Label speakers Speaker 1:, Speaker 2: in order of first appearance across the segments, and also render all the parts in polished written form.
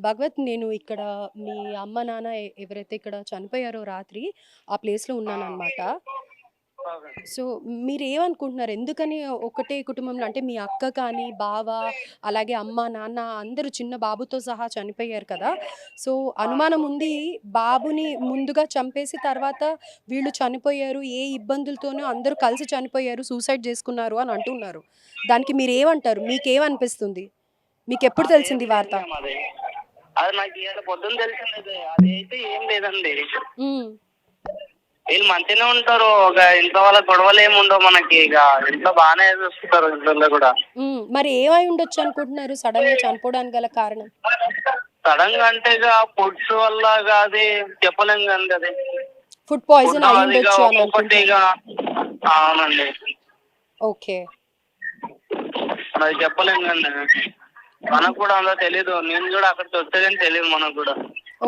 Speaker 1: భగవత్, నేను ఇక్కడ మీ అమ్మ, నాన్న ఎవరైతే ఇక్కడ చనిపోయారో రాత్రి, ఆ ప్లేస్‌లో
Speaker 2: ఆ!
Speaker 1: ఉన్నాననమాట.
Speaker 2: అవునండి.
Speaker 1: సో, మీరేమనుకుంటున్నారు? ఎందుకని ఒకటే కుటుంబంలో అంటే మీ అక్క కానీ, బావ, అలాగే అమ్మ, నాన్న అందరూ చిన్న బాబుతో సహా చనిపోయారు కదా! సో,
Speaker 2: ఆ!
Speaker 1: అనుమానం ఉంది బాబుని ముందుగా చంపేసి తర్వాత వీళ్ళు చనిపోయారు. ఏ ఇబ్బందులతోనో అందరూ కలిసి చనిపోయారు. సూసైడ్ చేసుకున్నారు అని అంటున్నారు. దానికి మీరేమంటారు? మీకేమనిపిస్తుంది? మీకెప్పుడు
Speaker 2: అదేం
Speaker 1: తెలిసింది ఈ
Speaker 2: లేదు
Speaker 1: వార్త?
Speaker 2: మ్యామ్ అది. అది నాకు ఇయాల పొద్దున తెలిసిందది. అదైతే ఏం లేదండి.
Speaker 1: హ్మ్.
Speaker 2: వీళ్ళు మంచిగానే ఉంటారు. ఒక ఇంట్లో వాళ్ళ గొడవలేముండవు మనకి ఇగ. ఇంట్లో బానే చూసుకుంటారు ఇంట్లల్లో గూడా.
Speaker 1: హ్మ్. మరి ఏమై ఉండొచ్చనుకుంటున్నారు సడెన్‌గా చనిపోవడానికి గల కారణం?
Speaker 2: సడెన్‌గా అంటే ఇగ ఫుడ్స్ వల్ల అది చెప్పలేం గదండీ అది.
Speaker 1: ఫుడ్
Speaker 2: ఫుడ్
Speaker 1: పాయిజన్
Speaker 2: అది ఇగ
Speaker 1: అయ్యుండొచ్చు అని
Speaker 2: ఒక్కొక్కటి ఇగ
Speaker 1: అనుకుంటున్నారా?
Speaker 2: అవునండి.
Speaker 1: ఓకే.
Speaker 2: అది చెప్పలేం గదండీ. మనకు కూడా అంత తెలీదు. నేను గూడా అక్కడికి వస్తే గాని తెలీదు మనకు గూడా.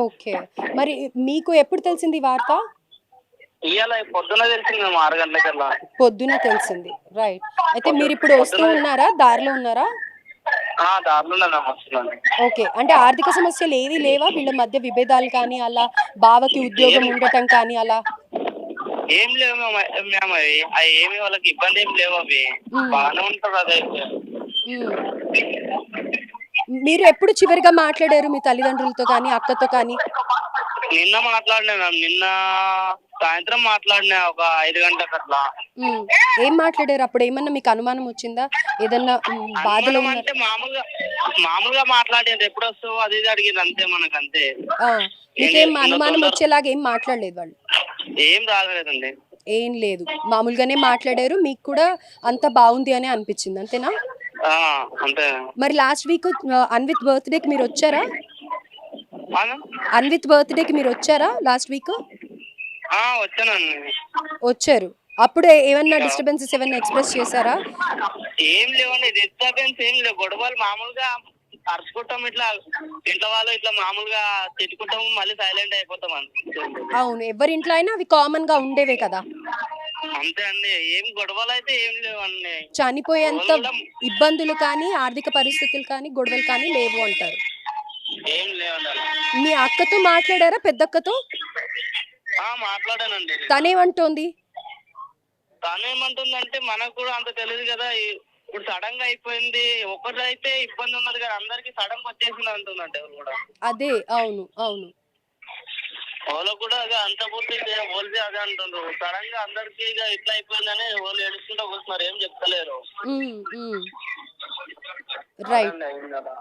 Speaker 1: ఓకే. మరి మీకు ఎప్పుడు తెలిసింది ఈ వార్త?
Speaker 2: ఇయ్యాల పొద్దున తెలిసింది మ్యామ్ 6 గంటలకల్లా.
Speaker 1: పొద్దున తెలిసింది. రైట్. అయితే మీరిప్పుడు వస్తూ
Speaker 2: పొద్దున
Speaker 1: ఉన్నారా? దారిలో ఉన్నారా?
Speaker 2: దారిలోనే మ్యామ్ వస్తున్నాను.
Speaker 1: ఓకే. అంటే ఆర్థిక సమస్యలేవి లేవా? వీళ్ళ మధ్య విభేదాలు కానీ, అలా బావకి
Speaker 2: ఏం
Speaker 1: ఉద్యోగం ఉండటం కానీ అలా?
Speaker 2: ఏం లేవు మ్యామ్ అవి. అయి ఏమి వాళ్ళకి ఇబ్బందేం లేవవి.
Speaker 1: హ్మ్.
Speaker 2: బానే ఉంటది అదైతే.
Speaker 1: హ్మ్. మీరు ఎప్పుడు చివరిగా మాట్లాడారు మీ తల్లిదండ్రులతో కానీ, అక్కతో కానీ?
Speaker 2: నిన్న మాట్లాడినా మ్యామ్. నిన్న సాయంత్రం మాట్లాడినా ఒక 5 గంటలకట్లా.
Speaker 1: హ్మ్. ఏం మాట్లాడారు? అప్పుడేమన్నా మీకు అనుమానం వచ్చిందా? ఏదన్నా బాధలో
Speaker 2: అనుమానం
Speaker 1: ఉన్నారా?
Speaker 2: అంటే మామూలుగా మాట్లాడిండ్రు. ఎప్పుడొస్తావు అది ఇది అడిగిండ్రు అంతే మనకంతే.
Speaker 1: ఆ!
Speaker 2: ఏం
Speaker 1: మీకేం
Speaker 2: నువ్వు
Speaker 1: అనుమానం వచ్చేలాగా ఏం మాట్లాడలేదు వాళ్ళు.
Speaker 2: ఏం రాలేదండి.
Speaker 1: ఏం లేదు. మామూలుగానే మాట్లాడారు. మీకు కూడా అంతా బావుంది అనే అనిపిచ్చింది. అంతేనా?
Speaker 2: ఆ! అంతే.
Speaker 1: మరి లాస్ట్ వీక్ అన్విత్ బర్త్‌డేకి మీరొచ్చారా?
Speaker 2: మ్యామ్?
Speaker 1: అన్విత్ బర్త్‌డేకి మీరొచ్చారా లాస్ట్ వీక్?
Speaker 2: వచ్చానండి.
Speaker 1: వచ్చారు. అప్పుడు ఏమన్నా డిస్టర్బెన్సెస్ ఏమన్నా ఎక్స్‌ప్రెస్ చేసారా?
Speaker 2: ఏం లేవండి. డిస్టర్బెన్స్ ఏం లేవు. గొడవలు మామూలుగా అరుచుకుంటాం ఇట్లా. ఇంట్లో వాళ్ళు ఇట్లా మామూలుగా తిట్టుకుంటాము. మళ్ళీ సైలెంట్ అయిపోతాం అంతే.
Speaker 1: అవును. ఎవరింట్లో అయినా అవి కామన్‌గా ఉండేవే కదా!
Speaker 2: అంతే అండి. ఏం గొడవలైతే ఏం లేవండి.
Speaker 1: చనిపోయేంత
Speaker 2: ఎవళ్ళు కూడా
Speaker 1: ఇబ్బందులు కానీ, ఆర్థిక పరిస్థితులు కానీ, గొడవలు కానీ లేవు అంటారు.
Speaker 2: ఏం లేవండి అలా.
Speaker 1: మీ అక్కతో మాట్లాడారా పెద్దక్కతో?
Speaker 2: మాట్లాడానండి.
Speaker 1: తనేమంటోంది?
Speaker 2: తనేమంటుందంటే మనకు కూడా అంత తెలీదు గదా! ఇప్పుడు సడెన్‌గా అయిపోయింది. ఒకరిదైతే ఇబ్బంది ఉన్నది కదా! అందరికి సడెన్‌గా వచ్చేసింది అంటుందంట ఎవరు గూడా.
Speaker 1: అదే. అవును. అవును.
Speaker 2: వాళ్ళకి కూడా అదే అంత పూర్తి ఓల్ది అదే అంటుండ్రు. సడెన్‌గా అందరికి ఇట్లా అయిపోయిందని వాళ్ళు ఏడుచుకుంటా కూర్చున్నారు. ఏం చెప్తలేరు.
Speaker 1: హ్మ్. హ్మ్.
Speaker 2: అదే
Speaker 1: రైట్.
Speaker 2: అండి అయిందలా.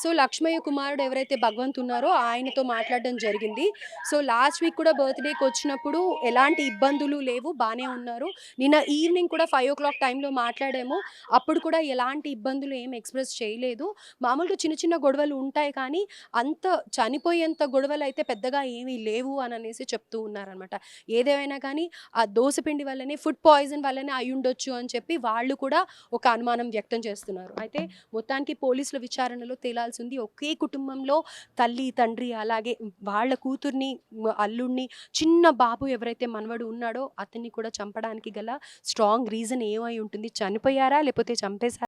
Speaker 1: సో, లక్ష్మయ్య కుమారుడు ఎవరైతే భగవంత్ ఉన్నారో ఆయనతో మాట్లాడడం జరిగింది. సో, లాస్ట్ వీక్ కూడా బర్త్‌డేకొచ్చినప్పుడు ఎలాంటి ఇబ్బందులు లేవు. బానే ఉన్నారు. నిన్న ఈవినింగ్ కూడా 5:00 టైంలో మాట్లాడాము. అప్పుడు కూడా ఎలాంటి ఇబ్బందులు ఏమి ఎక్స్‌ప్రెస్ చేయలేదు. మామూలుగా చిన్న చిన్న గొడవలు ఉంటాయి కానీ, అంత చనిపోయేంత గొడవలైతే పెద్దగా ఏమీ లేవు అననేసి చెప్తూ ఉన్నారనమాట. ఏదేమైనా కానీ ఆ దోసపిండి వల్లనే, ఫుడ్ పాయిజన్ వల్లనే అయ్యుండొచ్చు అని చెప్పి వాళ్ళు కూడా ఒక అనుమానం వ్యక్తం చేస్తున్నారు. అయితే మొత్తానికి పోలీసుల విచారణలో తేలాల్సింది ఒకే కుటుంబంలో తల్లి, తండ్రి అలాగే వాళ్ళ కూతుర్ని, అల్లుడిని, చిన్న బాబు ఎవరైతే మనవడు ఉన్నాడో అతన్ని కూడా చంపడానికి గల స్ట్రాంగ్ రీజన్ ఏమై ఉంటుంది? చనిపోయారా? లేపోతే చంపేసారా?